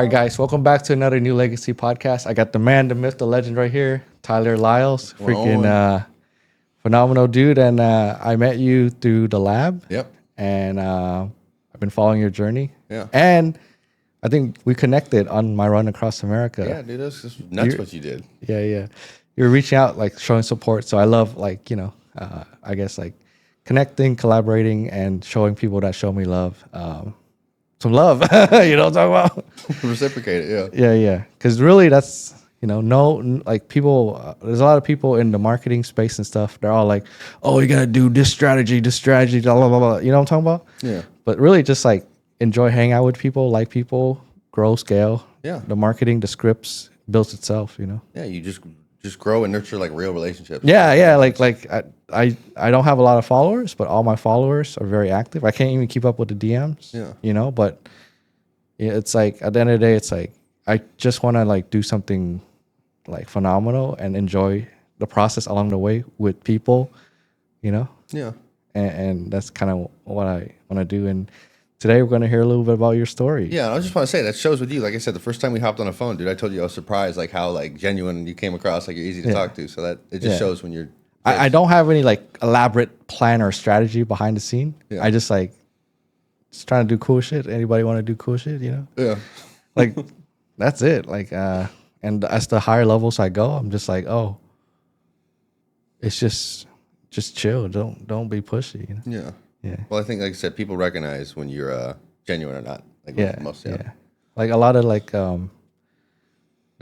All right, guys, welcome back to another New Legacy podcast. I got the man, the myth, the legend right here, Tyler Lyles. Freaking phenomenal dude. And I met you through the lab. Yep. And I've been following your journey. Yeah. And I think we connected on my run across America. Yeah, dude, that's just nuts what you did. Yeah. You're reaching out, like showing support. So I love, like, I guess like connecting, collaborating, and showing people that show me love. Some love, you know what I'm talking about? Reciprocate it, yeah. Yeah. Because really, that's, like people, there's a lot of people in the marketing space and stuff. They're all like, oh, you got to do this strategy, blah, blah, blah, blah. You know what I'm talking about? Yeah. But really just like enjoy hanging out with people, like people, grow, scale. Yeah. The marketing, the scripts builds itself, Yeah, you just grow and nurture like real relationships. Yeah. Like I don't have a lot of followers, but all my followers are very active. I can't even keep up with the DMs. Yeah. But it's like at the end of the day, it's like I just want to like do something like phenomenal and enjoy the process along the way with people, Yeah. And that's kind of what I want to do. And today we're going to hear a little bit about your story. Yeah, I just want to say that shows with you. Like I said, the first time we hopped on a phone, dude, I told you I was surprised, like how like genuine you came across, like you're easy to talk to. So that it just shows when you're. I don't have any like elaborate plan or strategy behind the scene. Yeah. I just like just trying to do cool shit. Anybody want to do cool shit? Yeah. Like that's it. Like and as the higher levels I go, I'm just like, oh, it's just chill. Don't be pushy. Yeah. Yeah. Well, I think, like I said, people recognize when you're genuine or not. Like most. Yeah. Like a lot of like the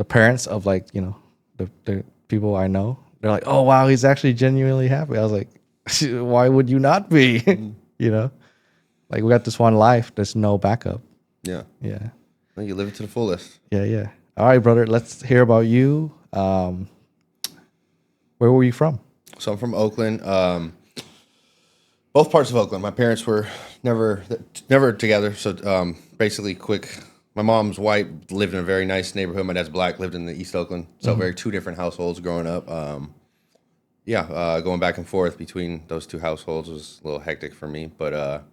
parents of like the people I know, they're like, oh wow, he's actually genuinely happy. I was like, why would you not be? Like we got this one life. There's no backup. Yeah. Yeah. Well, you live it to the fullest. Yeah. All right, brother. Let's hear about you. Where were you from? So I'm from Oakland. Both parts of Oakland. My parents were never together. So basically, quick. My mom's white, lived in a very nice neighborhood. My dad's black, lived in the East Oakland. So very two different households growing up. Going back and forth between those two households was a little hectic for me. But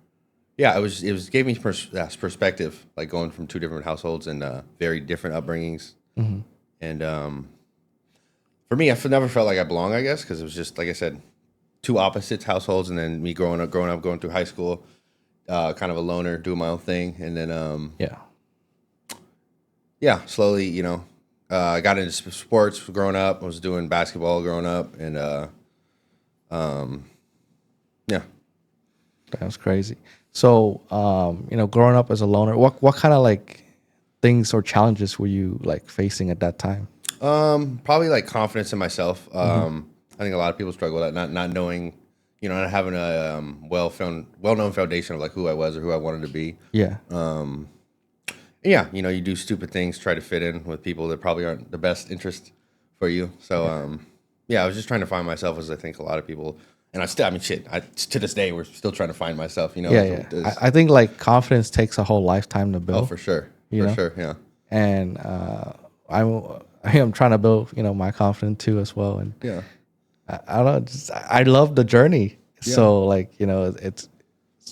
it gave me perspective, like going from two different households and very different upbringings. And for me, I never felt like I belonged, I guess, because it was just, like I said, two opposites households, and then me growing up, going through high school, kind of a loner, doing my own thing, and then slowly, I got into sports growing up. I was doing basketball growing up, and That was crazy. So, growing up as a loner, what kind of like things or challenges were you like facing at that time? Probably like confidence in myself. I think a lot of people struggle with that, not knowing, not having a well-known foundation of like who I was or who I wanted to be. Yeah. You do stupid things, try to fit in with people that probably aren't the best interest for you. So, I was just trying to find myself, as I think a lot of people, and to this day, we're still trying to find myself, Yeah. I think like confidence takes a whole lifetime to build. Oh, for sure. Sure, yeah. And I'm trying to build, my confidence too as well. And Yeah. I don't know, I love the journey. Yeah. So like, it's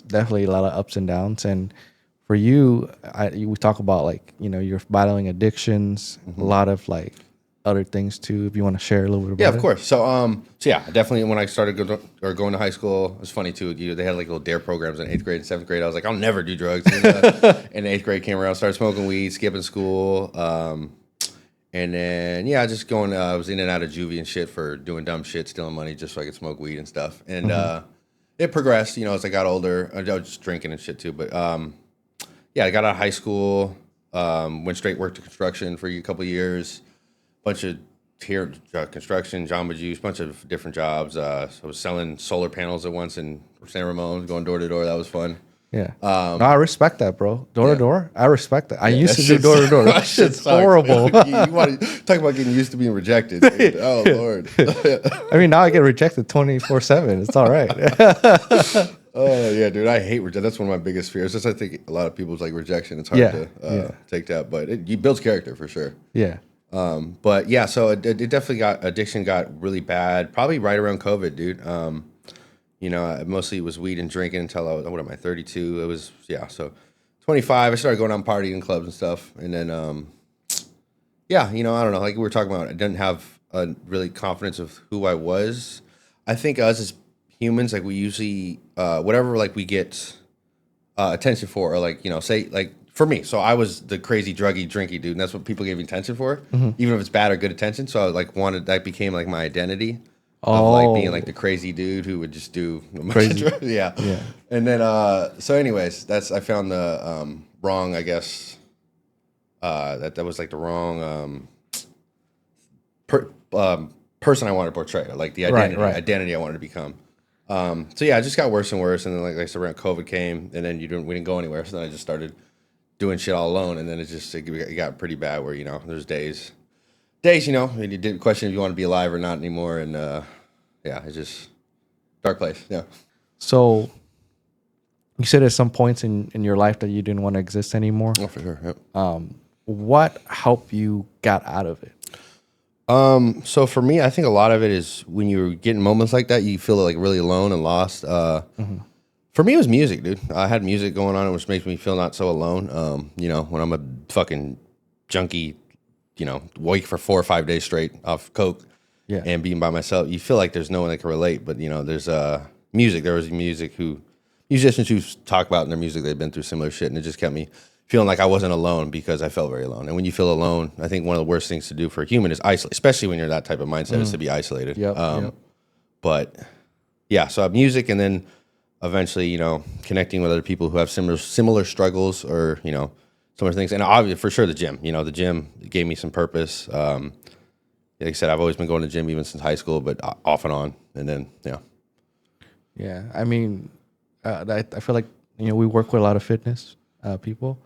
definitely a lot of ups and downs. And for you, we talk about like, you're battling addictions, a lot of like other things too, if you want to share a little bit about it. Yeah, of course. So, definitely when I started going to high school, it was funny too. They had like little DARE programs in 8th grade and 7th grade. I was like, I'll never do drugs. And 8th grade came around, started smoking weed, skipping school. And then, just going, I was in and out of juvie and shit for doing dumb shit, stealing money just so I could smoke weed and stuff. And it progressed, as I got older. I was just drinking and shit too. But I got out of high school, went straight work to construction for a couple of years, bunch of construction, Jamba Juice, bunch of different jobs. So I was selling solar panels at once in San Ramon, going door to door. That was fun. Yeah. No, I respect that, bro. Door to door. I respect that. I used to do shit door to door. That That shit shit's sucks. horrible. You want to talk about getting used to being rejected. Dude. Oh, Lord. I mean, now I get rejected 24/7. It's all right. Oh, yeah, dude. I hate rejection. That's one of my biggest fears. Just I think a lot of people's like rejection. It's hard to take that, but it builds character for sure. Yeah. So it definitely addiction got really bad. Probably right around COVID, dude. Mostly it was weed and drinking until I was, what am I, 32? It was, so 25, I started going out and partying in clubs and stuff. And then, yeah, I don't know. Like we were talking about, I didn't have a really confidence of who I was. I think us as humans, like we usually, whatever, like we get attention for, or like, say, like for me. So I was the crazy druggy, drinky dude. And that's what people gave me attention for, even if it's bad or good attention. So I like that became like my identity. Of like being like the crazy dude who would just do Crazy. yeah. And then so anyways, I found the wrong, I guess that was like the wrong person I wanted to portray, like the identity I wanted to become. So yeah, it just got worse and worse, and then like I said, around COVID came, and then we didn't go anywhere, so then I just started doing shit all alone, and then it got pretty bad where there's days and you didn't question if you want to be alive or not anymore, and yeah, it's just dark place. Yeah. So you said at some points in your life that you didn't want to exist anymore. Oh, for sure. Yep. What helped you got out of it? So for me, I think a lot of it is when you're getting moments like that, you feel like really alone and lost. For me, it was music, dude. I had music going on, which makes me feel not so alone. When I'm a fucking junkie, wake for 4 or 5 days straight off coke, and being by myself, you feel like there's no one that can relate. But there's music. There was musicians who talk about in their music they've been through similar shit, and it just kept me feeling like I wasn't alone because I felt very alone. And when you feel alone, I think one of the worst things to do for a human is isolate, especially when you're that type of mindset, is to be isolated. Yep. But yeah, so I have music, and then eventually, connecting with other people who have similar struggles or similar things, and obviously for sure the gym. The gym gave me some purpose. Like I said, I've always been going to the gym even since high school, but off and on, and then Yeah, I mean, I feel like we work with a lot of fitness people,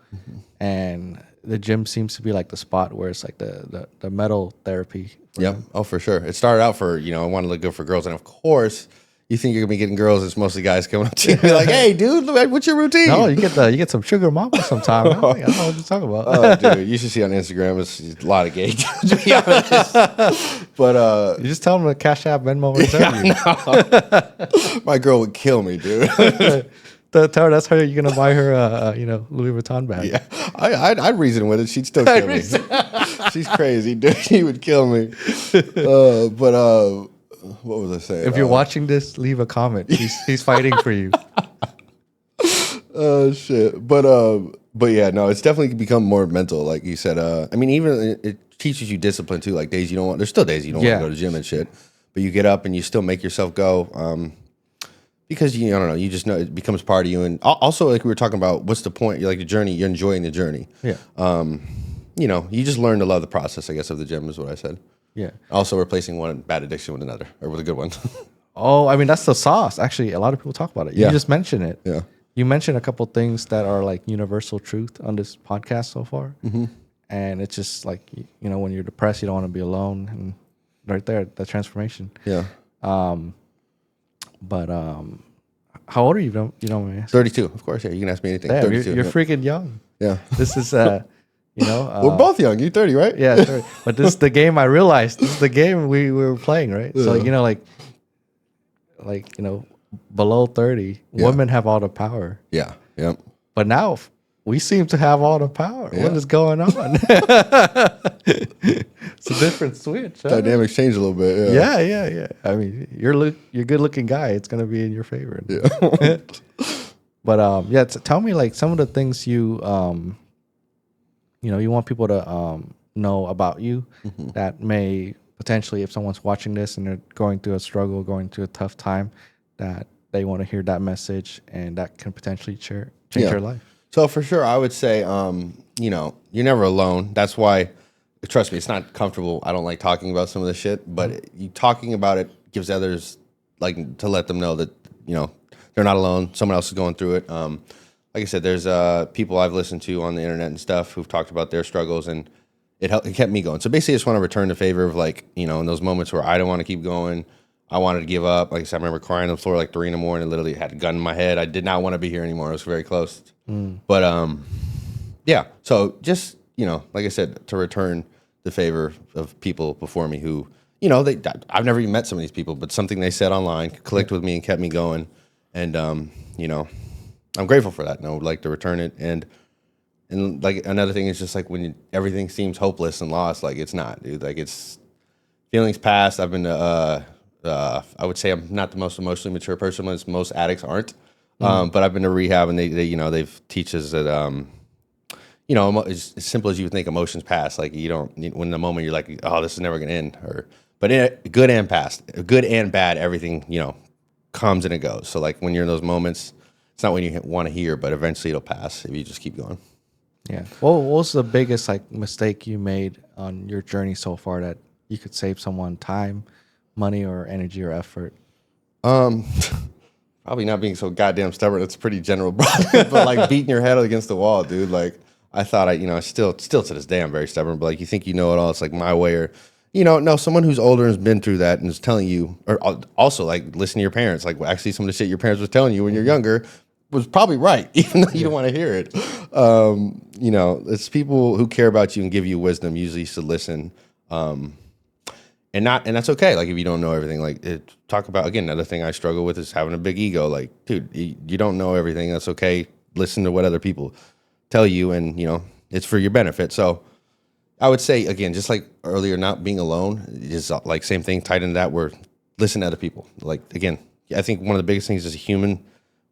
and the gym seems to be like the spot where it's like the metal therapy. Yeah. Oh, for sure. It started out for I want to look good for girls, and of course, you think you're gonna be getting girls. It's mostly guys coming up to you, be like, "Hey, dude, what's your routine?" No, you get some sugar mama sometime. I don't know what you're talking about. Oh, dude, you should see on Instagram. It's a lot of gay, to be honest. But you just tell them to Cash App, Venmo, and send you. My girl would kill me, dude. Tell her that's how you're gonna buy her, Louis Vuitton bag. Yeah, I'd reason with it. She'd still kill me. She's crazy, dude. She would kill me. What was I saying? If you're watching this, leave a comment. He's fighting for you. Oh shit! But yeah, no, it's definitely become more mental, like you said. I mean, even it teaches you discipline too. Like days you don't want. There's still days you don't want to go to the gym and shit, but you get up and you still make yourself go. Because I don't know, you just know it becomes part of you. And also, like we were talking about, what's the point? You're like the journey. You're enjoying the journey. Yeah. You just learn to love the process, I guess, of the gym is what I said. Yeah. Also replacing one bad addiction with another, or with a good one. Oh, I mean, that's the sauce. Actually, a lot of people talk about it. You just mentioned it. Yeah. You mentioned a couple things that are like universal truth on this podcast so far. And it's just like, when you're depressed, you don't want to be alone. And right there, the transformation. Yeah. But how old are you? You know, man. 32, of course. Yeah, you can ask me anything. Damn, 32. you're freaking young. Yeah. This is, we're both young. You're 30, right? Yeah, 30. But this is the game. I realized this is the game we were playing, right? Yeah. So below 30, women have all the power. Yeah. Yep. But now we seem to have all the power. Yeah. What is going on? It's a different switch. Huh? Dynamics change a little bit. Yeah. Yeah. I mean, you're a good looking guy. It's gonna be in your favor. Yeah. But tell me like some of the things you you want people to know about you that may potentially, if someone's watching this and they're going through a struggle, going through a tough time, that they want to hear that message and that can potentially change their life. So for sure, I would say, you're never alone. That's why, trust me, it's not comfortable. I don't like talking about some of this shit, but you talking about it gives others, like, to let them know that, they're not alone. Someone else is going through it. Like I said, there's people I've listened to on the internet and stuff who've talked about their struggles, and it kept me going. So basically, I just want to return the favor of, like, in those moments where I don't want to keep going, I wanted to give up. Like I said, I remember crying on the floor like 3 a.m, literally had a gun in my head. I did not want to be here anymore. I was very close. But yeah. So just, like I said, to return the favor of people before me who, I've never even met some of these people, but something they said online clicked with me and kept me going. And, I'm grateful for that, and I would like to return it. And And like another thing is just like when everything seems hopeless and lost, like it's not, dude. Like it's feelings past. I've been I would say I'm not the most emotionally mature person, as most addicts aren't. But I've been to rehab, and they you know, they've teaches that you know, as simple as you would think, emotions pass. Like you don't, when in the moment you're like, oh, this is never gonna end, but good and past, good and bad, everything, you know, comes and it goes. So like when you're in those moments, it's not when you want to hear, but eventually it'll pass if you just keep going. Yeah. What was the biggest like mistake you made on your journey so far that you could save someone time, money, or energy or effort? Probably not being so goddamn stubborn. It's pretty general, bro. But like beating your head against the wall, dude. Like I thought you know, still to this day, I'm very stubborn. But like you think you know it all. It's like my way, or you know, no, someone who's older has been through that and is telling you, or also like listen to your parents. Like actually, some of the shit your parents was telling you when you're younger was probably right, even though you don't want to hear it. You know, it's people who care about you and give you wisdom usually should listen. And that's okay. Like if you don't know everything, like talk about, again, another thing I struggle with is having a big ego. Like, dude, you don't know everything. That's okay. Listen to what other people tell you, and you know it's for your benefit. So I would say again, just like earlier, not being alone is like same thing. Tied into that, where listen to other people. Like again, I think one of the biggest things as a human,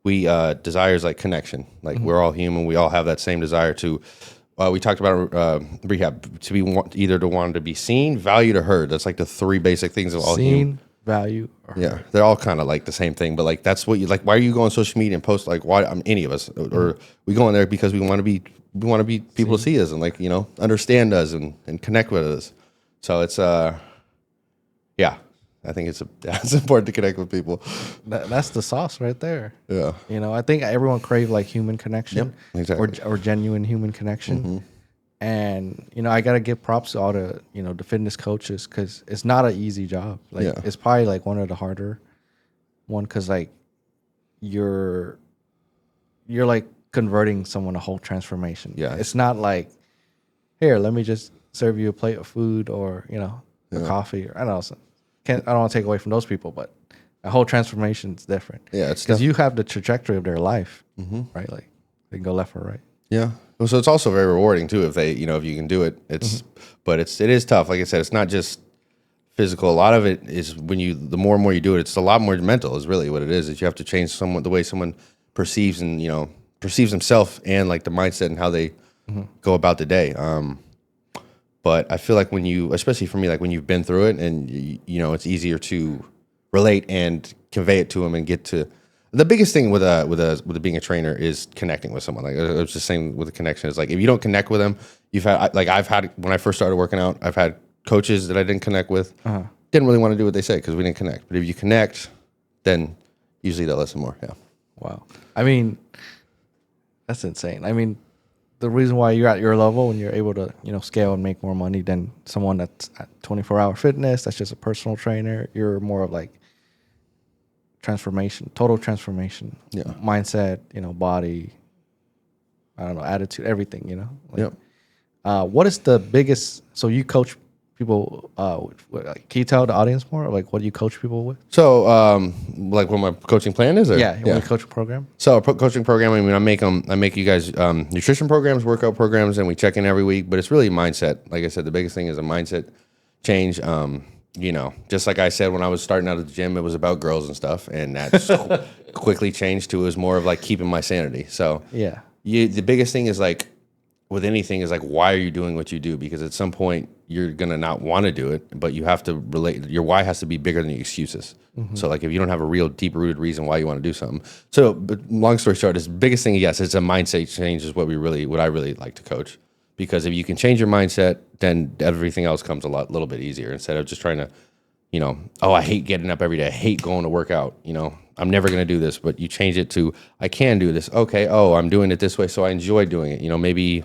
we desires like connection. Like we're all human. We all have that same desire to. We talked about rehab to be either to want to be seen, valued, or heard. That's like the three basic things of all human. Seen, value, or Yeah, heard. they're all kind of like the same thing, but like that's what you like. Why are you going on social media and post like why? Any of us, or we go in there because we want to be people to see us and like you know understand us and connect with us. So it's yeah, I think it's important to connect with people. That's the sauce right there. Yeah. You know, I think everyone crave like human connection, Yep, exactly. or genuine human connection. And you know, I gotta give props to all the the fitness coaches because it's not an easy job. Like Yeah. it's probably like one of the harder one because like you're like converting someone a whole transformation. Yeah. It's not like here, let me just serve you a plate of food or a coffee or I don't know. I don't want to take away from those people, but a whole transformation is different. Yeah, it's because you have the trajectory of their life, right? Like they can go left or right. Yeah. Well, so it's also very rewarding too if they, if you can do it. It's, but it is tough. Like I said, it's not just physical. A lot of it is the more and more you do it, it's a lot more mental. Is really what it is. Is you have to change the way someone perceives and perceives himself and like the mindset and how they go about the day. But I feel like when you, especially for me, like when you've been through it and it's easier to relate and convey it to them and get to. The biggest thing with being a trainer is connecting with someone. Like I was just saying with the connection is like if you don't connect with them, I've had when I first started working out, I've had coaches that I didn't connect with, didn't really want to do what they said because we didn't connect. But if you connect, then usually they'll listen more. Yeah. Wow. I mean, that's insane. I mean, the reason why you're at your level and you're able to scale and make more money than someone that's at 24-hour fitness, that's just a personal trainer. You're more of like transformation, total transformation, mindset, body, I don't know, attitude, everything, Like, what is the biggest, so you coach people, can you tell the audience more? Like, what do you coach people with? So, like what my coaching plan is? Or? Yeah, you want to coach a program? So, coaching program, I mean, I make you guys nutrition programs, workout programs, and we check in every week, but it's really mindset. Like I said, the biggest thing is a mindset change. Just like I said, when I was starting out at the gym, it was about girls and stuff, and that quickly changed to it was more of like keeping my sanity. So, Yeah. The biggest thing is like, with anything is like, why are you doing what you do? Because at some point you're going to not want to do it, but you have to relate. Your why has to be bigger than your excuses. So like if you don't have a real deep rooted reason why you want to do something. So, but long story short, the biggest thing, yes, it's a mindset change is what I really like to coach. Because if you can change your mindset, then everything else comes a little bit easier instead of just trying to, I hate getting up every day. I hate going to work out. I'm never going to do this, but you change it to, I can do this. Okay. Oh, I'm doing it this way. So I enjoy doing it. Maybe,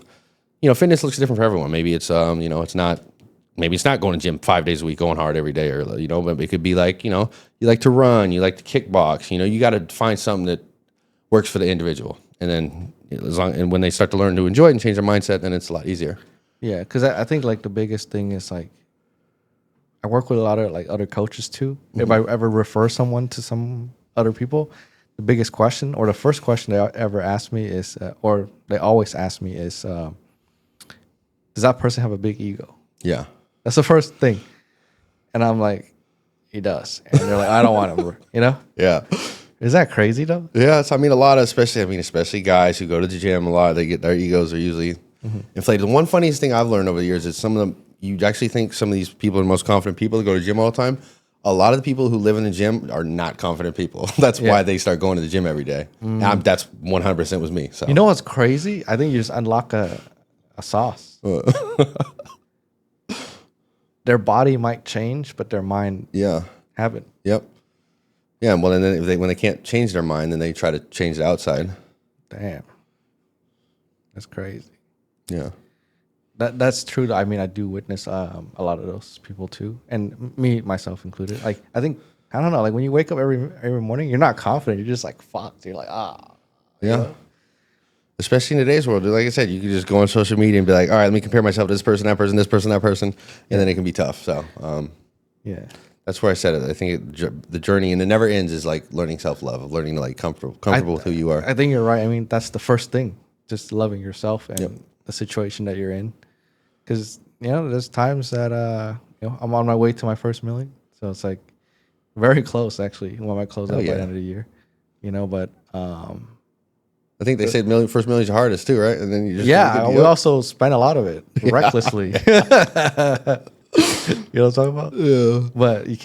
fitness looks different for everyone. Maybe it's, maybe it's not going to gym 5 days a week, going hard every day, or, but it could be like, you like to run, you like to kickbox, you got to find something that works for the individual. And then and when they start to learn to enjoy it and change their mindset, then it's a lot easier. Yeah. Cause I think like the biggest thing is like, I work with a lot of like other coaches too. If I ever refer someone to some other people, the the biggest question, or the first question they ever ask me is, or they always ask me is, does that person have a big ego? Yeah. That's the first thing. And I'm like, he does. And they're like, I don't want him, you know? Yeah. Is that crazy though? Yeah. It's, I mean, a lot of, especially guys who go to the gym a lot, they get their egos are usually inflated. The one funniest thing I've learned over the years is some of them, you actually think some of these people are the most confident people that go to the gym all the time. A lot of the people who live in the gym are not confident people. That's why they start going to the gym every day. That's 100% was me. So You know what's crazy? I think you just unlock a sauce. Their body might change, but their mind haven't. Yep. Yeah. Well, and then when they can't change their mind, then they try to change the outside. Damn. That's crazy. Yeah. That's true. I mean, I do witness a lot of those people too, and me myself included. Like, I think I don't know. Like when you wake up every morning, you're not confident. You're just like fucked. You're like you know? Especially in today's world, like I said, you can just go on social media and be like, all right, let me compare myself to this person, that person, this person, that person, and then it can be tough. So yeah, that's where I said it. I think the journey, and it never ends, is like learning self-love, of learning to like comfortable with who you are. I think you're right. I mean, that's the first thing, just loving yourself and the situation that you're in. Because there's times that I'm on my way to my first million, so it's like very close actually. When I close out by the end of the year, but I think they say first million is the hardest too, right? And then you just we also spend a lot of it recklessly. You know what I'm talking about? Yeah. But you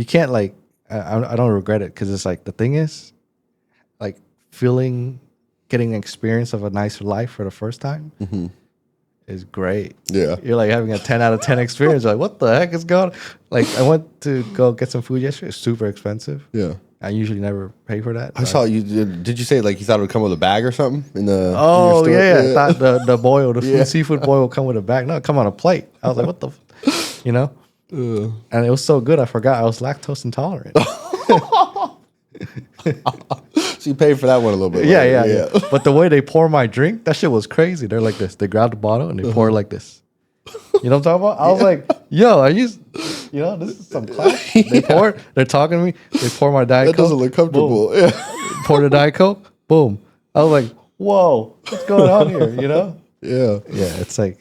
can't like I don't regret it, because it's like the thing is like getting an experience of a nicer life for the first time. Is great. Yeah. You're like having a 10 out of 10 experience. You're like, what the heck is going on? Like, I went to go get some food yesterday. It's super expensive. Yeah. I usually never pay for that. I saw you. Did you say like you thought it would come with a bag or something in the? Oh, in your store? I thought the boil, seafood boil will come with a bag. No, it come on a plate. I was like, what the, And it was so good. I forgot I was lactose intolerant. So you paid for that one a little bit. Yeah. But the way they pour my drink, that shit was crazy. They're like this. They grab the bottle and they pour it like this. You know what I'm talking about? I was like, yo, are you, this is some class. They pour it. They're talking to me. They pour my Diet Coke. That doesn't look comfortable. Boom. Yeah. Pour the Diet Coke. Boom. I was like, whoa, what's going on here? Yeah. Yeah, it's like,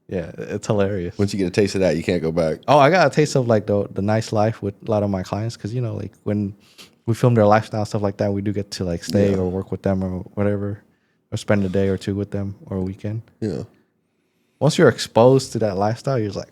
it's hilarious. Once you get a taste of that, you can't go back. Oh, I got a taste of like the nice life with a lot of my clients, because like when we film their lifestyle stuff like that, we do get to like stay or work with them or whatever, or spend a day or two with them or a weekend. Yeah. Once you're exposed to that lifestyle, you're just like,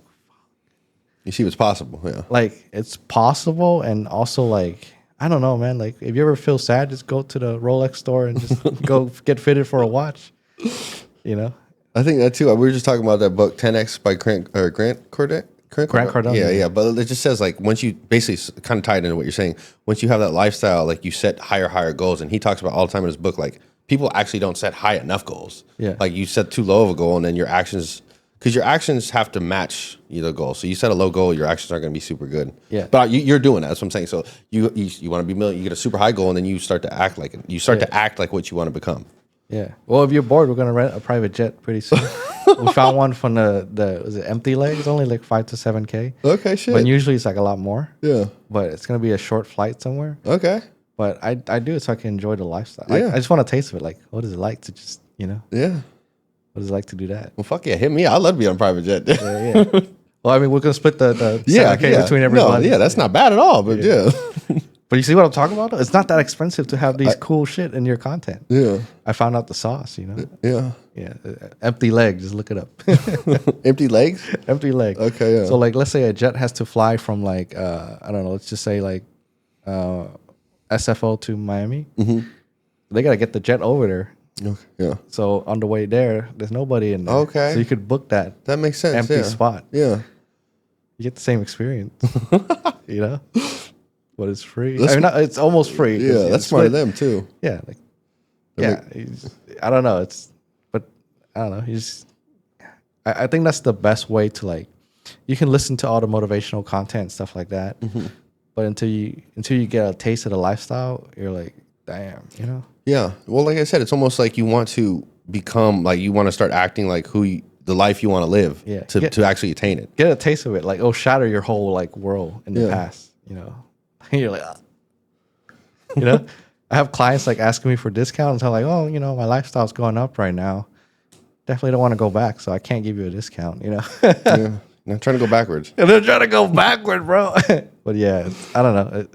you see what's possible. Yeah. like it's possible, and also like, I don't know, man. Like if you ever feel sad, just go to the Rolex store and just go get fitted for a watch. I think that too. We were just talking about that book 10X by Grant Cardone. Grant Cardone. Yeah. But it just says like once you basically kind of tied into what you're saying. Once you have that lifestyle, like you set higher goals, and he talks about all the time in his book, like people actually don't set high enough goals. Yeah. Like you set too low of a goal, and then your actions, because your actions have to match the goal. So you set a low goal, your actions aren't going to be super good. Yeah. But you're doing that. That's what I'm saying. So you want to be million, you get a super high goal, and then you start to act like it. You start to act like what you want to become. Yeah. Well, if you're bored, we're gonna rent a private jet pretty soon. We found one from was it Empty Leg? It's only like 5 to 7K. Okay, shit. But usually it's like a lot more. Yeah. But it's gonna be a short flight somewhere. Okay. But I do it so I can enjoy the lifestyle. Yeah. I just want a taste of it. Like, what is it like to just Yeah. What is it like to do that? Well, fuck yeah, hit me. I'd love to be on a private jet. Yeah. Well, I mean, we're gonna split the 7K between everybody. No, that's not bad at all. But yeah. But you see what I'm talking about? It's not that expensive to have these cool shit in your content. Yeah. I found out the sauce. Yeah. Yeah. Empty Leg. Just look it up. Empty legs? Empty Leg. Okay, yeah. So like, let's say a jet has to fly from like I don't know. Let's just say like SFO to Miami. Mm-hmm. They gotta get the jet over there. Okay, yeah. So on the way there, there's nobody in there. Okay. So you could book that That makes sense. empty spot. Yeah. You get the same experience. But it's free. It's almost free. Yeah, that's smart of them too. Yeah, like I don't know. But I don't know. I think that's the best way to like. You can listen to all the motivational content and stuff like that, but until you get a taste of the lifestyle, you're like, damn, Yeah. Well, like I said, it's almost like you want to become like you want to start acting like the life you want to live. Yeah. To actually attain it. Get a taste of it. Like, shatter your whole like world in the past. You're like, I have clients like asking me for discounts. I'm like, oh, you know, my lifestyle's going up right now. Definitely don't want to go back, so I can't give you a discount. You know, Yeah. Not trying to go backwards. and they're trying to go backward, bro. But yeah, I don't know.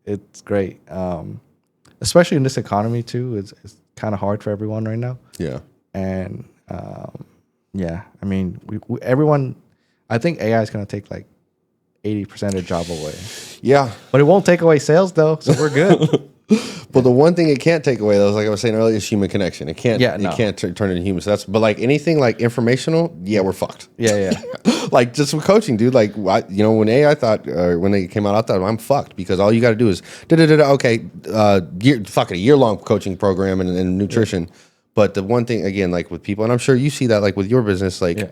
It's great, especially in this economy too. It's kind of hard for everyone right now, Yeah. and yeah, I mean, everyone. I think AI is going to take like 80% of the job away, Yeah. but it won't take away sales though, so we're good. Well, the one thing it can't take away, though, is like I was saying earlier, is human connection. It can't. Yeah, It no. can't turn into humans. So that's. But like anything like informational, yeah, we're fucked. Yeah, yeah. Like just with coaching, dude. Like you know, when AI thought, when they came out, I thought I'm fucked because all you got to do is okay, fuck it, a year-long coaching program and nutrition. But the one thing again, like with people, and I'm sure you see that, like with your business, like Yeah.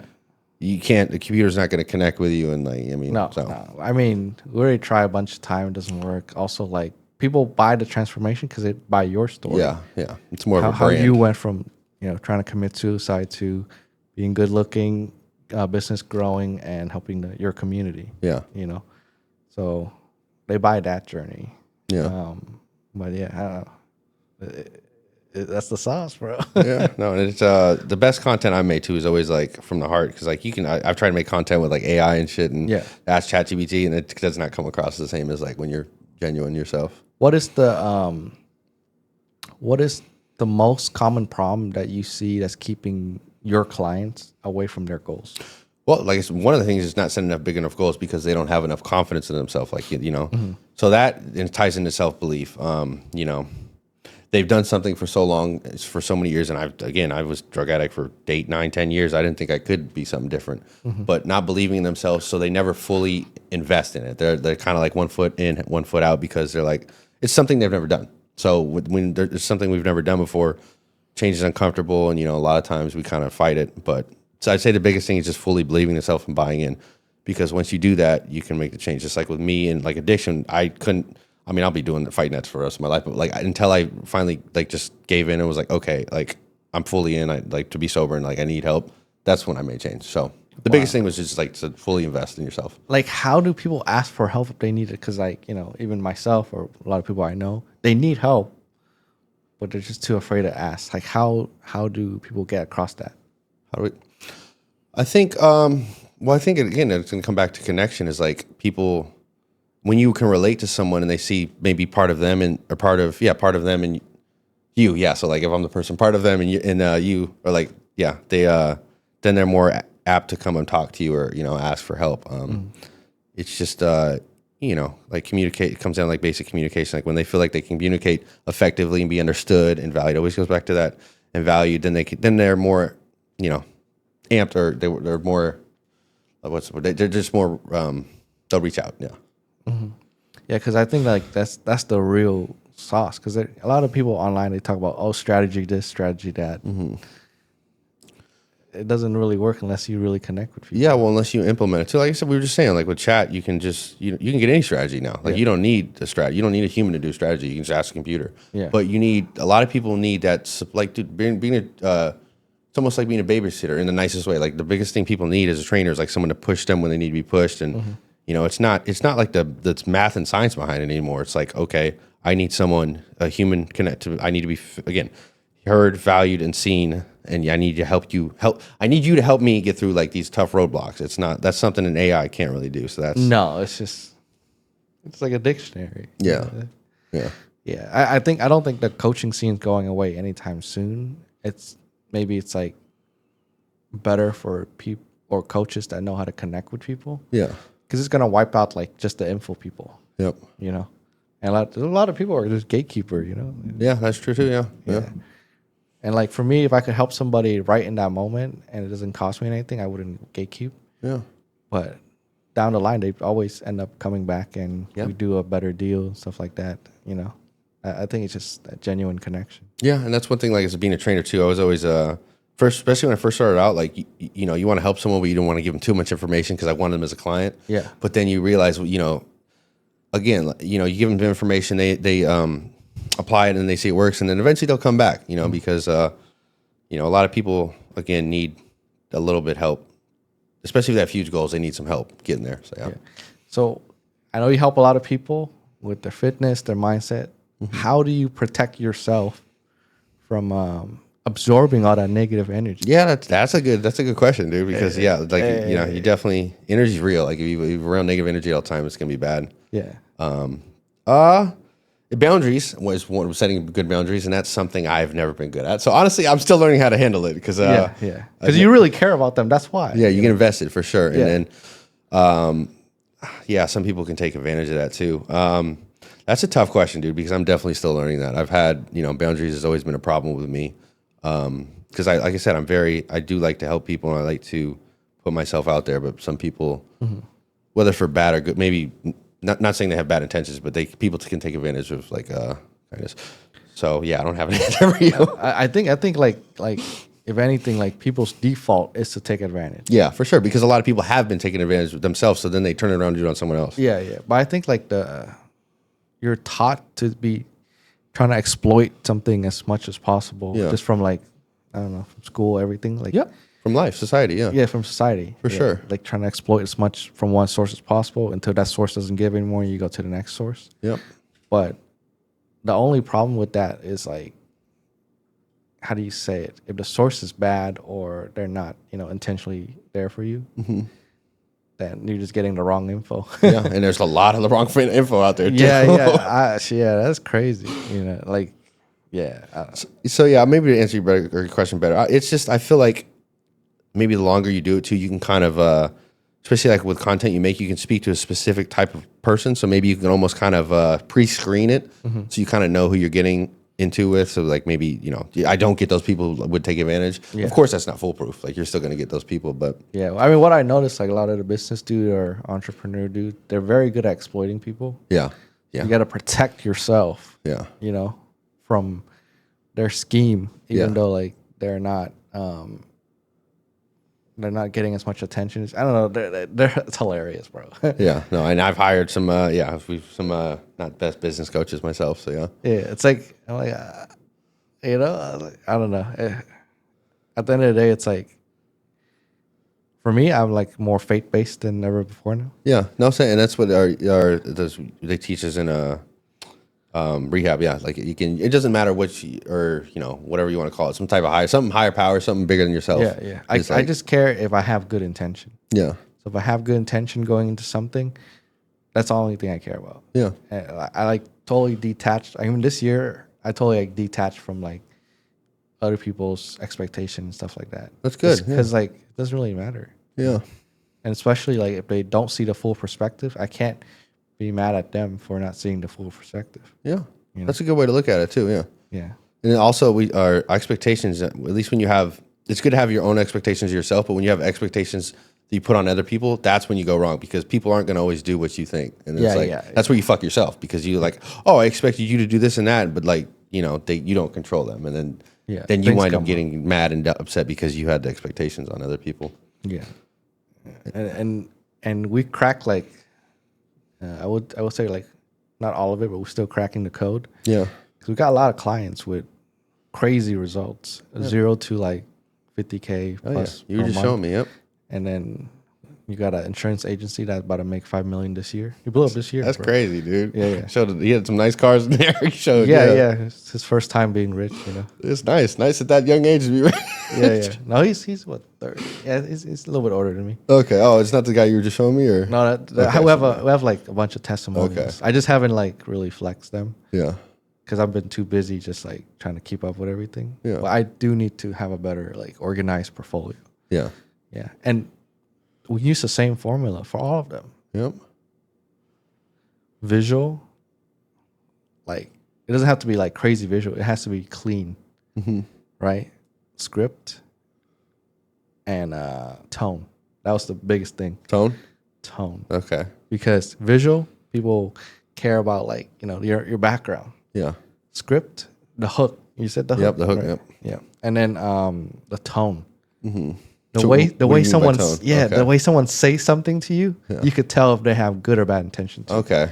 you can't. The computer's not going to connect with you, and like I mean, No, so. no. I mean, we already tried a bunch of time. It doesn't work. Also, like people buy the transformation because they buy your story. Yeah, yeah. It's more How, of a how brand. you went from trying to commit suicide to being good looking, business growing, and helping your community. Yeah, You know, so they buy that journey. yeah. But yeah, I don't know. That's the sauce, bro. Yeah, no, and it's the best content I made too is always like from the heart because like I've tried to make content with like AI and shit and Yeah. ask ChatGPT and it does not come across the same as like when you're genuine yourself. What is the most common problem that you see that's keeping your clients away from their goals? Well, like one of the things is not setting enough big enough goals because they don't have enough confidence in themselves. Like so that it ties into self belief. They've done something for so long, for so many years, and I was drug addict for 8, 9, 10 years. I didn't think I could be something different, but not believing in themselves, so they never fully invest in it. They're kind of like 1 foot in, 1 foot out because they're like it's something they've never done. So when there's something we've never done before, change is uncomfortable, and a lot of times we kind of fight it. But so I'd say the biggest thing is just fully believing in yourself and buying in, because once you do that, you can make the change. Just like with me and like addiction, I couldn't. I mean, I'll be fighting that for the rest of my life, but like until I finally like just gave in and was like, okay, like I'm fully in. I like to be sober and like I need help. That's when I made change. So the biggest thing was just like to fully invest in yourself. Like, how do people ask for help if they need it? Because like even myself or a lot of people I know, they need help, but they're just too afraid to ask. Like, how do people get across that? How do we? I think. Well, I think again, it's gonna come back to connection. Is like people. When you can relate to someone and they see maybe part of them part of them and you, yeah. So like if I'm the person, part of them and you are like, yeah, they then they're more apt to come and talk to you or ask for help. It's just like communicate. It comes down to like basic communication. Like when they feel like they can communicate effectively and be understood and valued. It always goes back to that and valued. Then they're more amped or they're more they're just more they'll reach out. Yeah. Yeah, because I think like that's the real sauce. Because a lot of people online, they talk about strategy this, strategy that. It doesn't really work unless you really connect with people. Yeah, well, unless you implement it. So, like I said, we were just saying, like with chat, you can just you can get any strategy now. Like you don't need a strategy. You don't need a human to do strategy. You can just ask a computer. Yeah. But a lot of people need that. Like, dude, being it's almost like being a babysitter in the nicest way. Like the biggest thing people need as a trainer is like someone to push them when they need to be pushed. And it's not like that's math and science behind it anymore. It's like, okay, I need someone, a human I need to be again heard, valued, and seen. And I need to I need you to help me get through like these tough roadblocks. That's something an AI can't really do. So that's No, it's like a dictionary. Yeah. Yeah. Yeah. I don't think the coaching scene's going away anytime soon. It's like better for people or coaches that know how to connect with people. Yeah. Because it's gonna wipe out like just the info people. Yep. And a lot of people are just gatekeeper. Yeah, that's true too. Yeah. Yeah. And like for me, if I could help somebody right in that moment and it doesn't cost me anything, I wouldn't gatekeep. Yeah. But down the line, they always end up coming back and Yep. we do a better deal and stuff like that. I think it's just a genuine connection. Yeah, and that's one thing. Like as being a trainer too, I was always first, especially when I first started out. Like you want to help someone, but you don't want to give them too much information because I wanted them as a client. Yeah. But then you realize, again, you give them the information, they apply it and they see it works, and then eventually they'll come back. Because a lot of people again need a little bit help, especially if they have huge goals. They need some help getting there. So yeah. So I know you help a lot of people with their fitness, their mindset. how do you protect yourself from absorbing all that negative energy? Yeah, that's a good question, dude. Because you definitely energy's real. Like if you're around negative energy all the time, it's gonna be bad. Yeah. Boundaries was one setting good boundaries, and that's something I've never been good at. So honestly, I'm still learning how to handle it because Because you really care about them. That's why. yeah, you get invested for sure, Yeah. and then some people can take advantage of that too. That's a tough question, dude, because I'm definitely still learning that. I've had boundaries has always been a problem with me because like I said, I do like to help people and I like to put myself out there, but some people, whether for bad or good, maybe. Not saying they have bad intentions, but people can take advantage of kindness. So yeah, I don't have an answer for you. I think like if anything, like people's default is to take advantage. Yeah, for sure, because a lot of people have been taking advantage of themselves, so then they turn it around and do it on someone else. Yeah. But I think like you're taught to be trying to exploit something as much as possible, just from like I don't know, from school, everything. Like from life, society. Yeah, from society. For sure. Like trying to exploit as much from one source as possible until that source doesn't give anymore, you go to the next source. Yep. But the only problem with that is like, how do you say it? If the source is bad or they're not, intentionally there for you, then you're just getting the wrong info. Yeah, and there's a lot of the wrong info out there too. Yeah, that's crazy. So yeah, maybe to answer your question better, it's just I feel like maybe the longer you do it too, you can kind of, especially like with content you make, you can speak to a specific type of person. So maybe you can almost kind of pre-screen it, so you kind of know who you're getting into with. So like maybe I don't get those people who would take advantage. Yeah. Of course, that's not foolproof. Like you're still gonna get those people, but I mean, what I noticed, like a lot of the business dude or entrepreneur dude, they're very good at exploiting people. Yeah. You got to protect yourself. Yeah. From their scheme, even though like they're not getting as much attention. I don't know. It's hilarious, bro. Yeah, no, and I've hired some not best business coaches myself. So yeah, it's like I'm like, I don't know. At the end of the day, it's like for me, I'm like more faith based than ever before now. Yeah, no, and that's what they teach us in rehab. Yeah, like you can. It doesn't matter which or whatever you want to call it. Some type of something higher power, something bigger than yourself. Yeah. I just care if I have good intention. Yeah. So if I have good intention going into something, that's the only thing I care about. Yeah. I like totally detached. I mean, this year I totally like detached from like other people's expectations and stuff like that. That's good because like it doesn't really matter. Yeah. And especially like if they don't see the full perspective, I can't be mad at them for not seeing the full perspective. Yeah, that's a good way to look at it too. Yeah. And then also our expectations. At least when you have, it's good to have your own expectations of yourself. But when you have expectations that you put on other people, that's when you go wrong because people aren't going to always do what you think. And it's that's where you fuck yourself because you like, oh, I expected you to do this and that, but like you don't control them, and then you wind up getting mad and upset because you had the expectations on other people. Yeah. And we crack like. I would say like not all of it, but we're still cracking the code. Yeah, because we got a lot of clients with crazy results, 0 to like 50K plus. You were just showing me. Yep. And then you got an insurance agency that's about to make $5 million this year. He blew up this year. That's crazy, dude. Yeah. He had some nice cars in there. He showed. Yeah. It's his first time being rich. It's nice at that young age to be rich. Yeah. No, he's what 30? Yeah, he's a little bit older than me. Okay. Oh, it's not the guy you were just showing me, or no? We have like a bunch of testimonials. Okay. I just haven't like really flexed them. Yeah. Because I've been too busy just like trying to keep up with everything. Yeah. But I do need to have a better like organized portfolio. Yeah. Yeah. And we use the same formula for all of them. Yep. Visual. Like it doesn't have to be like crazy visual. It has to be clean. Mm-hmm. Right? Script and tone. That was the biggest thing. Tone. Okay. Because visual, people care about like, your background. Yeah. Script, the hook. You said the hook. Yep, the hook, right? yep. Yeah. And then the tone. Mm-hmm. The way someone says something to you, you could tell if they have good or bad intentions. Okay.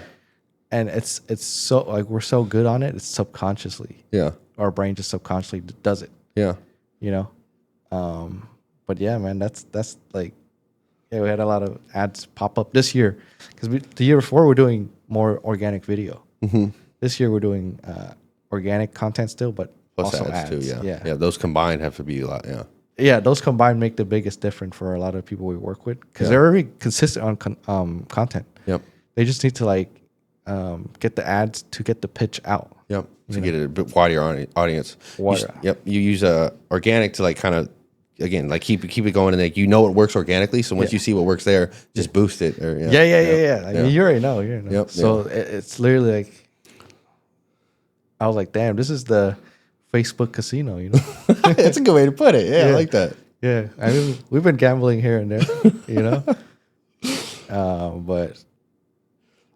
And it's so like we're so good on it, it's subconsciously. Yeah. Our brain just subconsciously does it. Yeah. But yeah, man, that's like, we had a lot of ads pop up this year because the year before we're doing more organic video. Mm-hmm. this year we're doing organic content still, but Plus also ads, ads. too. Yeah. Those combined have to be a lot. Yeah. Yeah, those combined make the biggest difference for a lot of people we work with because they're very consistent on content. Yep. They just need to like get the ads to get the pitch out. Yep. To get it a bit wider audience. Wider. Yep. You use organic to like kind of again like keep it going, and like you know it works organically. So once you see what works there, just boost it. Or, Yeah. I mean, you already know. Yep. So it's literally like I was like, damn, this is the Facebook casino. It's a good way to put it. Yeah, I like that. Yeah, I mean, we've been gambling here and there, but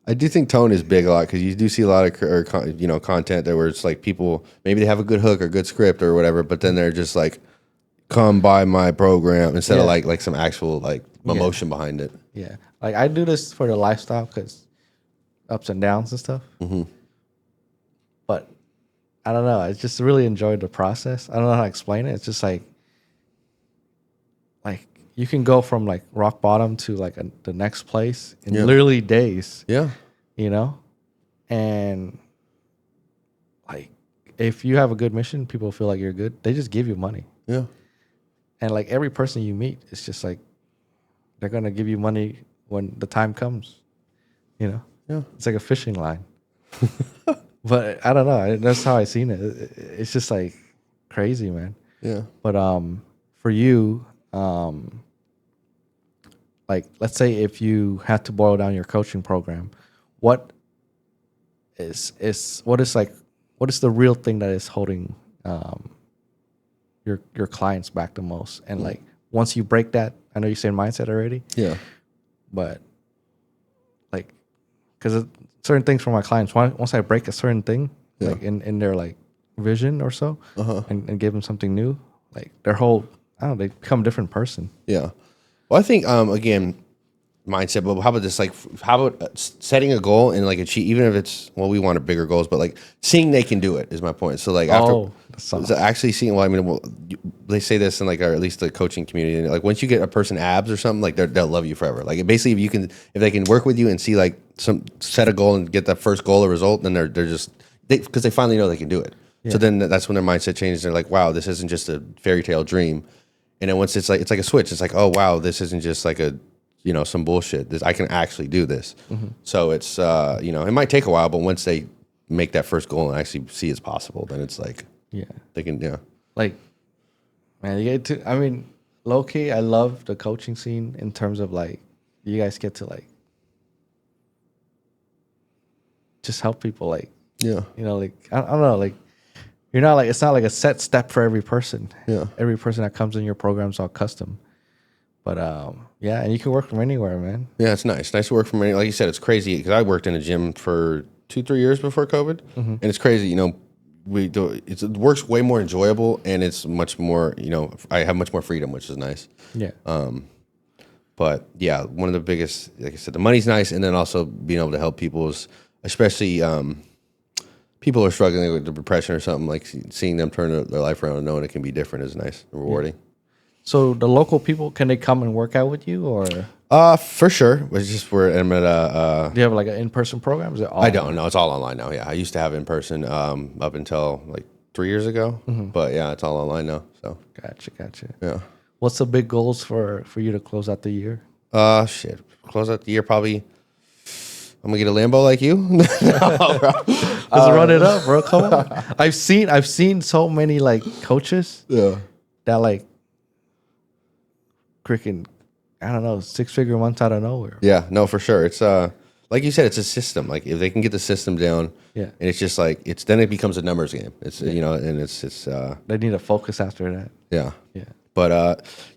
I do think tone is big a lot because you do see a lot of content that where it's like people maybe they have a good hook or good script or whatever, but then they're just like, "Come buy my program" instead of like some actual like emotion behind it. yeah, like I do this for the lifestyle because ups and downs and stuff. Mm-hmm. But I don't know. I just really enjoyed the process. I don't know how to explain it. It's just like you can go from like rock bottom to like the next place in literally days. Yeah. And like if you have a good mission, people feel like you're good. They just give you money. Yeah. And like every person you meet, it's just like they're gonna give you money when the time comes. Yeah. It's like a fishing line. But I don't know. That's how I seen it. It's just like crazy, man. Yeah. But for you, like let's say if you had to boil down your coaching program, what is the real thing that is holding your clients back the most? And like once you break that, I know you said mindset already. Yeah. But like, because certain things for my clients, once I break a certain thing, like in their like vision or so, and give them something new, like their whole, I don't know, they become a different person. Yeah. Well, I think again, mindset. But how about this? Like, how about setting a goal and like achieve, even if it's we want bigger goals, but like seeing they can do it is my point. So like after actually seeing, well, I mean, they say this in like or at least the coaching community. Like once you get a person abs or something, like they'll love you forever. Like basically, if they can work with you and see like set a goal and get that first goal or result, then they're just because they finally know they can do it. Yeah. So then that's when their mindset changes. They're like, wow, this isn't just a fairy tale dream. And then once it's like a switch, it's like, oh wow, this isn't just like a some bullshit. I can actually do this. Mm-hmm. So it's it might take a while, but once they make that first goal and actually see it's possible, then it's like they can like man, you get to. I mean, low key, I love the coaching scene in terms of like you guys get to like just help people like like I don't know like. You're not like it's not like a set step for every person. Yeah. Every person that comes in your program's all custom. But and you can work from anywhere, man. Yeah, it's nice. Nice to work from anywhere. Like you said, it's crazy because I worked in a gym for 2-3 years before COVID, and it's crazy. It works way more enjoyable, and it's much more. I have much more freedom, which is nice. Yeah. But yeah, one of the biggest, like I said, the money's nice, and then also being able to help people is, especially people who are struggling with depression or something, like seeing them turn their life around and knowing it can be different is nice and rewarding. Yeah. So the local people, can they come and work out with you or? For sure. It's just I'm at do you have like an in-person program? Is it all I don't know. It's all online now. Yeah. I used to have in-person up until like 3 years ago, but yeah, it's all online now. So Gotcha. Yeah. What's the big goals for you to close out the year? Close out the year probably. I'm gonna get a Lambo like you. No, bro. Just run it up, bro. Come on. I've seen so many like coaches. That like freaking, I don't know, 6-figure months out of nowhere. Yeah, no, for sure. It's like you said, it's a system. Like if they can get the system down, and it's just like then it becomes a numbers game. It's and it's they need to focus after that. Yeah. But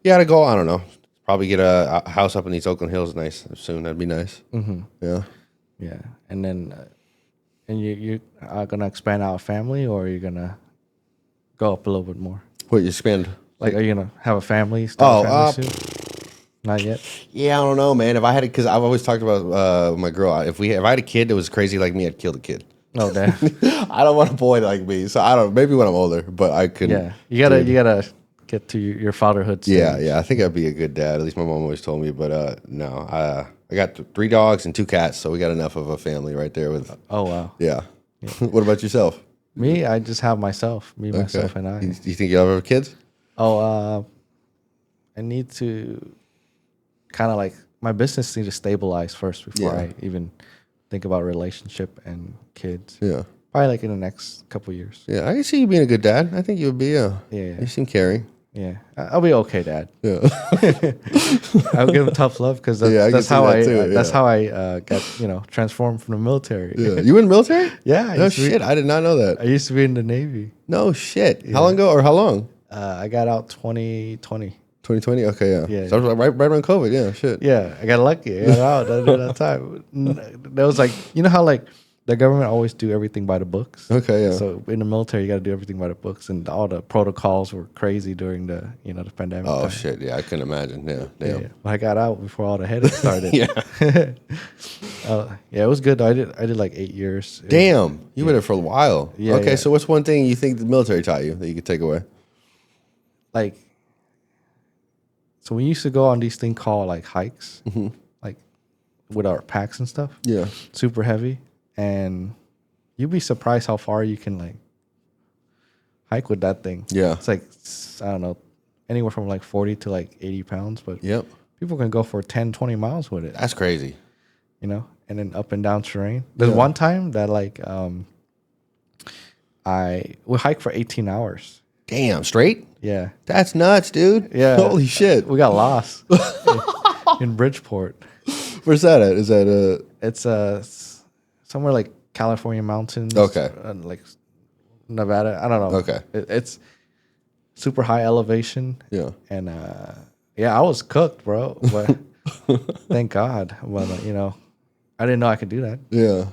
to go, I don't know. Probably get a house up in these Oakland Hills nice soon. That'd be nice. Yeah, and then and you are gonna expand our family, or are you gonna go up a little bit more? What, you expand? Like, are you gonna have a family? Start a family soon? Not yet. Yeah, I don't know, man. If I had, because I've always talked about my girl. If I had a kid that was crazy like me, I'd kill the kid. Oh damn! I don't want a boy like me, so I don't. Maybe when I'm older, but I couldn't. Yeah, you gotta get to your fatherhood stage. Yeah. I think I'd be a good dad. At least my mom always told me. But no, I got 3 dogs and 2 cats, so we got enough of a family right there. With oh wow, yeah. What about yourself? Me, I just have myself. Me, myself, and I. You think you'll ever have kids? Oh, I need to kind of like my business needs to stabilize first before Yeah. I even think about relationship and kids. Yeah. Probably like in the next couple years. Yeah, I can see you being a good dad. I think you would be. Yeah. You seem caring. Yeah, I'll be okay, Dad. Yeah. I'll give him tough love because that's, Yeah, I can that's see how that I too, that's yeah. how I got transformed from the military. Yeah. You in the military? Yeah, I No used to be- shit. I did not know that. I used to be in the Navy. No shit. How long ago or how long? I got out 2020. 2020? Okay, yeah. Yeah. So I was right around COVID. Yeah, shit. Yeah, I got lucky. I got out during that time. That was like, you know how like the government always do everything by the books. Okay, yeah. So in the military, you got to do everything by the books, and all the protocols were crazy during the the pandemic. Oh time. shit. Yeah, I couldn't imagine. Yeah. Yeah, Damn. but I got out before all the headaches started. Yeah. Yeah, it was good though. I did like 8 years. Damn. You were there for a while. Yeah, Okay, yeah. so what's one thing you think the military taught you that you could take away? Like, so we used to go on these thing called like hikes, like with our packs and stuff, Yeah. super heavy, and you'd be surprised how far you can like hike with that thing. Yeah. It's like I don't know, anywhere from like 40 to like 80 pounds, but Yep. people can go for 10, 20 miles with it, That's crazy. and then up and down terrain. There's Yeah. one time that like we hiked for 18 hours. Damn. Straight? Yeah. That's nuts, dude. Yeah. Holy shit. We got lost in Bridgeport. Where's that at? Is that It's somewhere like California mountains. Okay. Like Nevada. I don't know. Okay. It's super high elevation. Yeah. And yeah, I was cooked, bro. But thank God. But I didn't know I could do that. Yeah.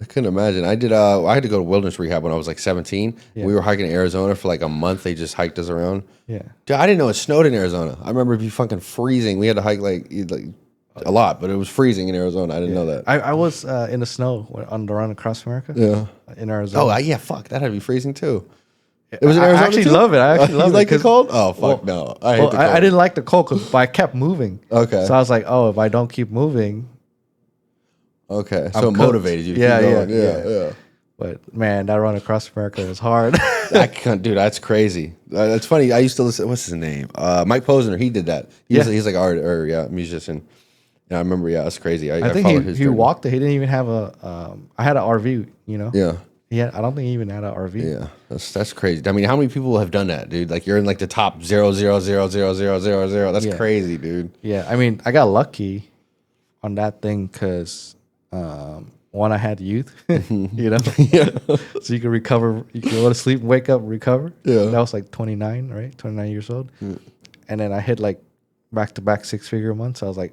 I couldn't imagine. I did. I had to go to wilderness rehab when I was like 17. Yeah. We were hiking in Arizona for like a month. They just hiked us around. Yeah. Dude, I didn't know it snowed in Arizona. I remember it be fucking freezing. We had to hike like a lot, but it was freezing in Arizona. I didn't know that. I was in the snow on the run across America. Yeah. In Arizona. Oh, yeah. Fuck. That had to be freezing too. It was in I Arizona. actually too? love it. I actually love you it. like the 'cause- cold? Oh fuck no. I hate the cold. I didn't like the cold, but I kept moving. Okay. So I was like, oh, if I don't keep moving, Okay. So I'm it cooked. motivated you to Yeah, keep going. yeah. Yeah. but man, that run across America was hard. I can't, dude. That's crazy. That's funny. I used to listen. What's his name? Mike Posner. He did that. He's like art or musician. Yeah, I remember. Yeah, that's crazy. I think followed his he journey. walked it. He didn't even have a. I had an RV. Yeah, I don't think he even had an RV. yeah. That's crazy. I mean, how many people have done that, dude? Like you're in like the top 0.0000000. That's Yeah. crazy, dude. Yeah, I mean, I got lucky on that thing because one, I had youth, Yeah. so you can recover. You can go to sleep, wake up, recover. Yeah. That was like 29, right? 29 years old, and then I hit like back to back 6-figure months. I was like,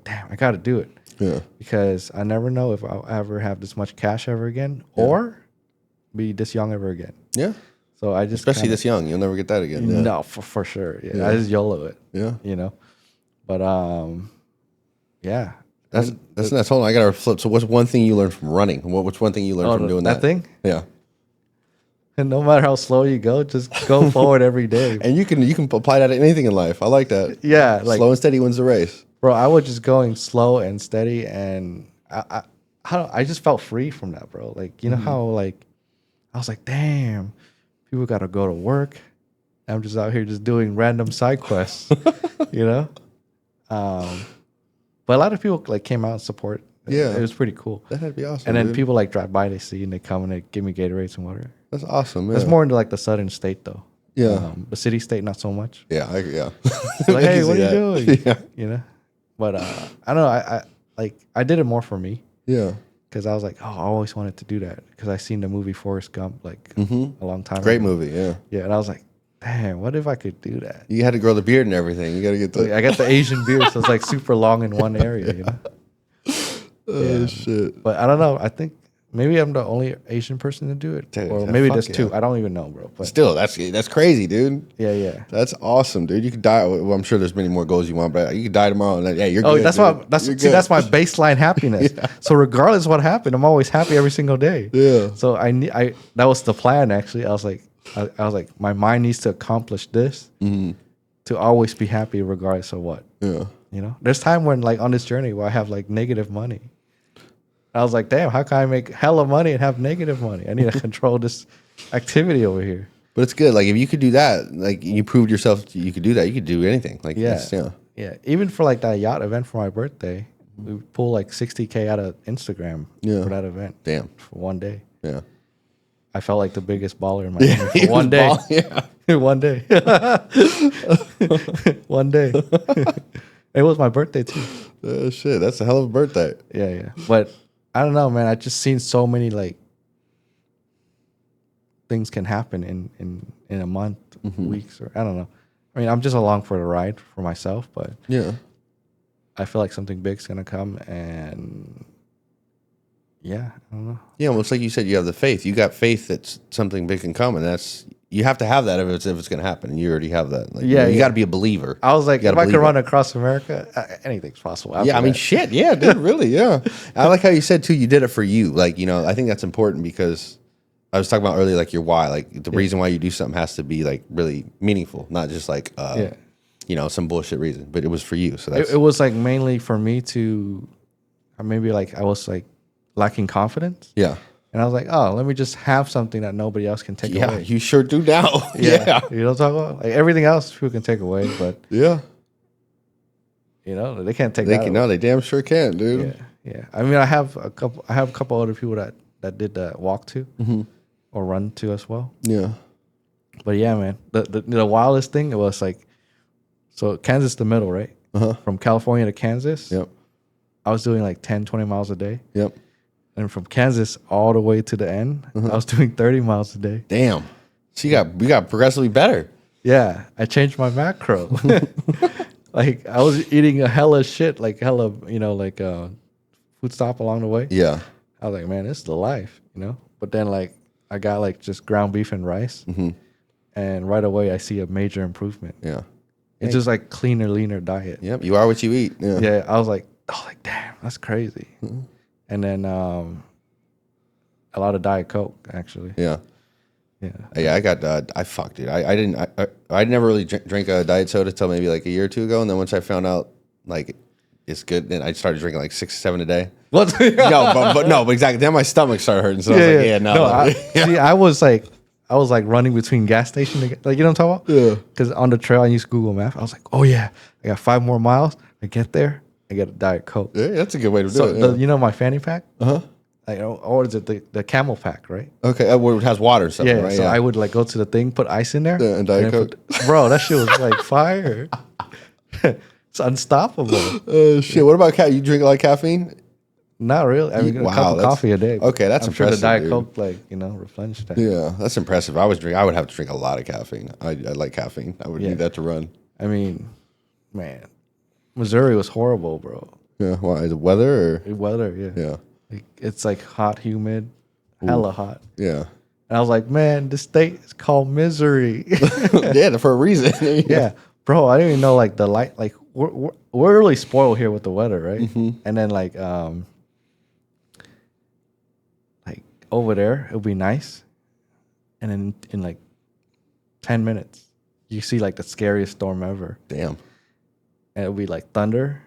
damn, I got to do it. Yeah. Because I never know if I'll ever have this much cash ever again or be this young ever again. Yeah. So I just Especially kinda- this young, you'll never get that again. Yeah. No, for sure. Yeah, Yeah. I just YOLO it. Yeah. But yeah. That's hold on. I got to flip. So what's one thing you learned from running? What's one thing you learned from doing that? thing. Yeah. And no matter how slow you go, just go forward every day. And you can apply that to anything in life. I like that. Yeah, like Slow and steady wins the race. bro, I was just going slow and steady, and I just felt free from that, bro. Like you know how like I was like, damn, people got to go to work. I'm just out here just doing random side quests, you know. But a lot of people like came out and support. Yeah. It was pretty cool. That'd be awesome. And then dude. people like drive by, they see, and they come and they give me Gatorades and water. That's awesome, man. It's more into like the southern state though. Yeah. The city state not so much. Yeah, yeah. Like, I hey, can what see are you that. doing? Yeah, You know. But I don't know. I did it more for me yeah. because I was like, oh, I always wanted to do that because I seen the movie Forrest Gump like a long time. Great ago. movie. Yeah, Yeah, and I was like, damn, what if I could do that? you had to grow the beard and everything. You got to get the. I got the Asian beard, so it's like super long in one area, you know. Oh shit. But I don't know. I think maybe I'm the only Asian person to do it, Dude, or maybe fuck there's yeah. two. I don't even know, bro. But Still, that's crazy, dude. yeah. That's awesome, dude. You could die. Well, I'm sure there's many more goals you want, but you could die tomorrow. And yeah, you're. Oh, good, that's dude. why. That's You're see, good. that's my baseline happiness. So regardless of what happened, I'm always happy every single day. Yeah. So I that was the plan actually. I was like, my mind needs to accomplish this to always be happy regardless of what. Yeah. You know, there's time when like on this journey where I have like negative money. I was like, damn, how can I make hella money and have negative money? I need to control this activity over here. But it's good. Like if you could do that, like you proved yourself you could do that. You could do anything. Like Yeah. yeah. Yeah. Even for like that yacht event for my birthday, we pulled like 60K out of Instagram for that event. Damn. For one day. Yeah. I felt like the biggest baller in my family He for one was day. yeah. One day. One day. It was my birthday too. Shit, that's a hell of a birthday. Yeah, yeah. But I don't know, man. I just seen so many like things can happen in a month, weeks, or I don't know. I mean, I'm just along for the ride for myself, but Yeah. I feel like something big's gonna come, and yeah, I don't know. Yeah, well, it's like you said, you have the faith. You got faith that something big can come, and that's you have to have that if it's going to happen. And you already have that. Like, Yeah, you yeah. got to be a believer. I was like, You if gotta I could believe run it. across America, anything's possible. After Yeah, I mean, that. shit. Yeah, dude, really. Yeah, I like how you said too. You did it for you. Like, I think that's important because I was talking about earlier, like your why. Like the reason why you do something has to be like really meaningful, not just like some bullshit reason. But it was for you. So that's it was like mainly for me to maybe like I was like lacking confidence. yeah. And I was like, oh, let me just have something that nobody else can take Yeah, away. you sure do now. Yeah. You know what I'm talking about? Like everything else people can take away, but Yeah. they can't take They that can. away. No, they damn sure can, dude. Yeah, yeah. I mean, I have a couple other people that did the walk to or run to as well. Yeah. But yeah, man, the wildest thing, it was like, so Kansas the middle, right? From California to Kansas. Yep. I was doing like 10, 20 miles a day. Yep. And from Kansas all the way to the end, I was doing 30 miles a day. Damn. So we got progressively better. Yeah, I changed my macro. Like I was eating a hella shit, like hella, food stop along the way. Yeah. I was like, man, this is the life, But then like I got like just ground beef and rice, and right away I see a major improvement. Yeah. It's just like cleaner, leaner diet. Yep. You are what you eat. Yeah. Yeah, I was like, damn, that's crazy. And then a lot of Diet Coke, actually. Yeah. Yeah. Yeah. I got. I fucked, dude. I never really drank a diet soda till maybe like a year or two ago, and then once I found out like it's good, then I started drinking like 6 or 7 a day. What? But exactly. Then my stomach started hurting, so I was like, no. See, I was like running between gas station, like you know what I'm talking about? Yeah. Because on the trail I used Google Maps. I was like, oh yeah, I got 5 more miles. I get there, I get a Diet Coke. Yeah, that's a good way to do So it. Yeah. my fanny pack? Uh-huh. Like, or is it the camel pack, right? Okay, where it has water and stuff, Yeah. right? So I would like go to the thing, put ice in there, Yeah, and Diet then bro, that shit was like fire. It's unstoppable. Shit. What about you drink a lot of caffeine? Not really. I mean, a Wow, cup of that's- coffee a day. okay, that's I'm sure impressive, the Diet dude. Coke, like, replenish that. Yeah, that's impressive. I would have to drink a lot of caffeine. I like caffeine. I would need that to run. I mean, man, Missouri was horrible, bro. Yeah. Why? The weather? Or? The weather, yeah. Yeah. Like, it's like hot, humid, hella hot. Yeah. And I was like, man, this state is called misery. Yeah, for a reason. Yeah, bro, I didn't even know like the light. Like we're really spoiled here with the weather, right? And then like over there it'll be nice, and then in like 10 minutes you see like the scariest storm ever, Damn. and it'll be like thunder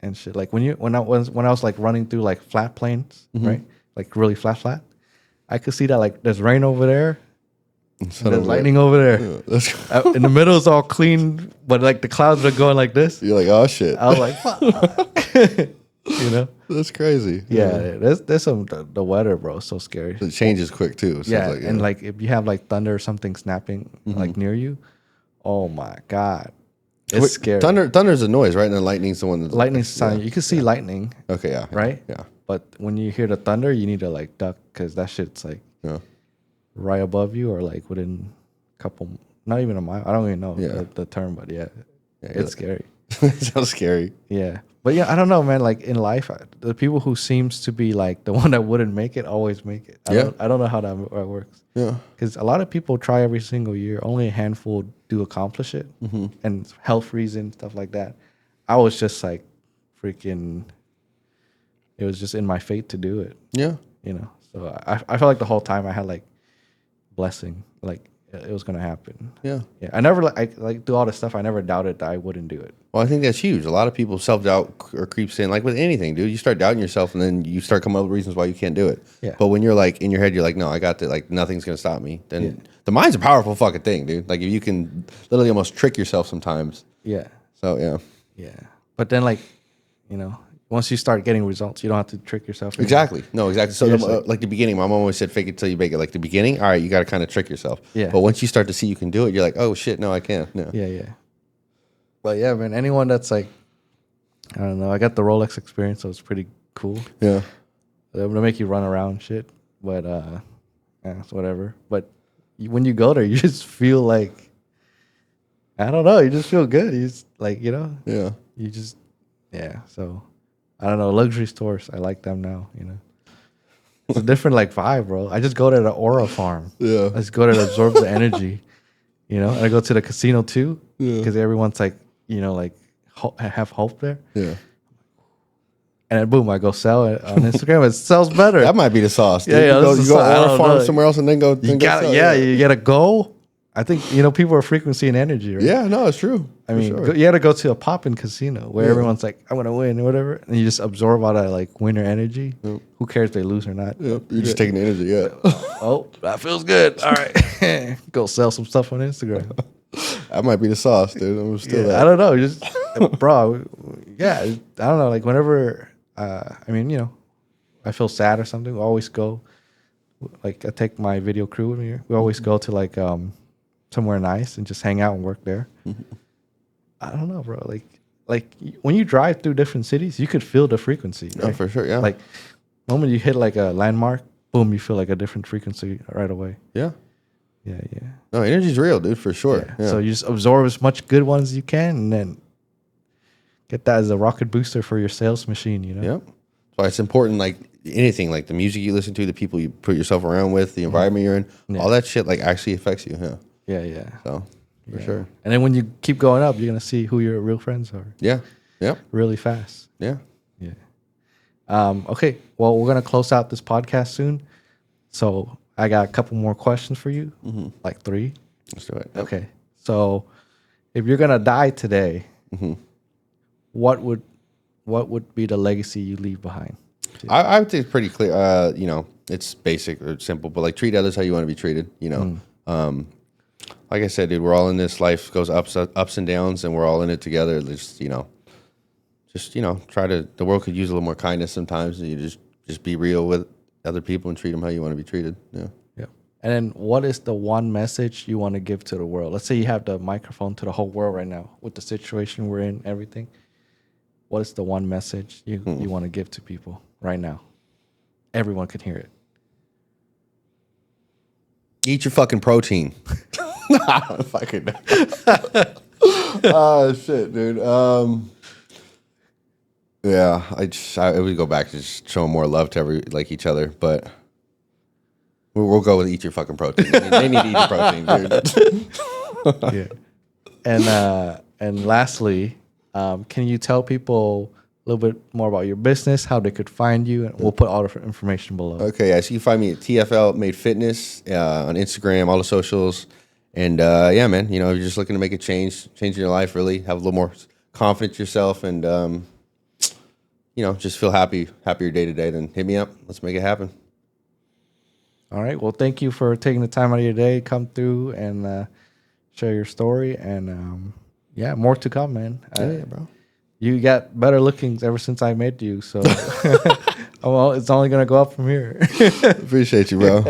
and shit. Like when I was like running through like flat plains, right? Like really flat. I could see that like there's rain over there. And there's lightning over there. Yeah. In the middle is all clean, but like the clouds are going like this. You're like, oh shit. I was like, fuck. That's crazy. Yeah, there's some the weather, bro. It's so scary. It changes quick too. So Yeah, it's and like if you have like thunder or something snapping like near you, oh my god, it's scary. Thunder's a noise, right? And then lightning's the one that's Lightning sound. You can see lightning, Okay, yeah. right? Yeah. But when you hear the thunder, you need to like duck because that shit's like Yeah. right above you or like within a couple, not even a mile. I don't even know Yeah. the term, but yeah, Yeah, it's scary. It sounds scary. Yeah, but yeah, I don't know, man. Like in life, the people who seems to be like the one that wouldn't make it always make it. I don't know how that works. Yeah. Because a lot of people try every single year. Only a handful do accomplish it, and health reasons, stuff like that. I was just like, freaking. It was just in my fate to do it. Yeah. So I felt like the whole time I had like blessing. Like it was gonna happen. Yeah. Yeah, I never like do all this stuff. I never doubted that I wouldn't do it. Well, I think that's huge. A lot of people self-doubt or creeps in, like with anything, dude. You start doubting yourself, and then you start coming up with reasons why you can't do it. Yeah. But when you're like in your head, you're like, no, I got that. Like nothing's gonna stop me. Then the mind's a powerful fucking thing, dude. Like if you can literally almost trick yourself sometimes. Yeah, So yeah. yeah. But then like, once you start getting results, you don't have to trick yourself anymore. Exactly. No, exactly. So, Seriously. like the beginning, my mom always said, "Fake it till you make it." Like the beginning, all right, you got to kind of trick yourself. Yeah. But once you start to see you can do it, you're like, "Oh shit, no, I can't." No. Yeah, yeah. But yeah, man, anyone that's like, I don't know, I got the Rolex experience, so it's pretty cool. Yeah. They're gonna make you run around and shit, but yeah, it's whatever. But when you go there, you just feel like, I don't know, you just feel good. You just like, Yeah. you just, yeah. So I don't know, luxury stores, I like them now. It's a different like vibe, bro. I just go to the Aura Farm. Yeah. I just go to absorb the energy, and I go to the casino too, Yeah. because everyone's like, like have hope there. Yeah. And then boom, I go sell it on Instagram. It sells better. That might be the sauce. Dude. Yeah, yeah, You go, this is you go the sauce. I Aura don't Farm know. somewhere else and then go. you gotta, you gotta go. I think people are frequency and energy, right? Yeah. No, it's true. I mean, you got to go to a pop-in casino where everyone's like, "I'm gonna win" or whatever, and you just absorb all that like winner energy. Yep. Who cares if they lose or not? Yep. You're just taking the energy. Yeah. Oh, that feels good. All right, go sell some stuff on Instagram. That might be the sauce, dude. I'm still. Yeah, I don't know, just bro. Yeah, I don't know. Like whenever, I feel sad or something, we always go. Like I take my video crew with me. We always go to like somewhere nice and just hang out and work there. I don't know, bro. Like when you drive through different cities, you could feel the frequency. Yeah, Right? for sure. Yeah. Like the moment you hit like a landmark, boom, you feel like a different frequency right away. Yeah. Yeah, yeah. No, energy's real, dude, for sure. Yeah. So you just absorb as much good ones as you can, and then get that as a rocket booster for your sales machine. Yep. So it's important, like anything, like the music you listen to, the people you put yourself around with, the environment you're in, all that shit, like actually affects you. Yeah. Yeah, yeah. So for sure. And then when you keep going up, you're gonna see who your real friends are Yeah. Yep. really fast. Yeah. Yeah. Okay. Well, we're gonna close out this podcast soon, so I got a couple more questions for you, like 3. Let's do it. Okay. So, if you're gonna die today, what would be the legacy you leave behind? I would say it's pretty clear. It's basic or simple, but like treat others how you want to be treated. Like I said, dude, we're all in this. Life goes ups and downs, and we're all in it together. Just try to. The world could use a little more kindness sometimes. And you just be real with other people and treat them how you want to be treated. Yeah. Yeah. And then, what is the one message you want to give to the world? Let's say you have the microphone to the whole world right now with the situation we're in, everything. What is the one message you want to give to people right now? Everyone can hear it. Eat your fucking protein. Fucking. Oh shit, dude. Yeah, I would go back to just showing more love to each other, but we'll go with eat your fucking protein. They need to eat your protein, dude. Yeah. And lastly, can you tell people a little bit more about your business, how they could find you, and we'll put all the information below. Okay, yeah, so you can find me at TFL Made Fitness on Instagram, all the socials, and yeah, man, if you're just looking to make a change in your life, really have a little more confidence in yourself, and just feel happier day to day, then hit me up. Let's make it happen. All right. Well, thank you for taking the time out of your day, come through and share your story, and yeah, more to come, man. Yeah, bro. You got better looking ever since I met you, so well, it's only gonna go up from here. Appreciate you, bro.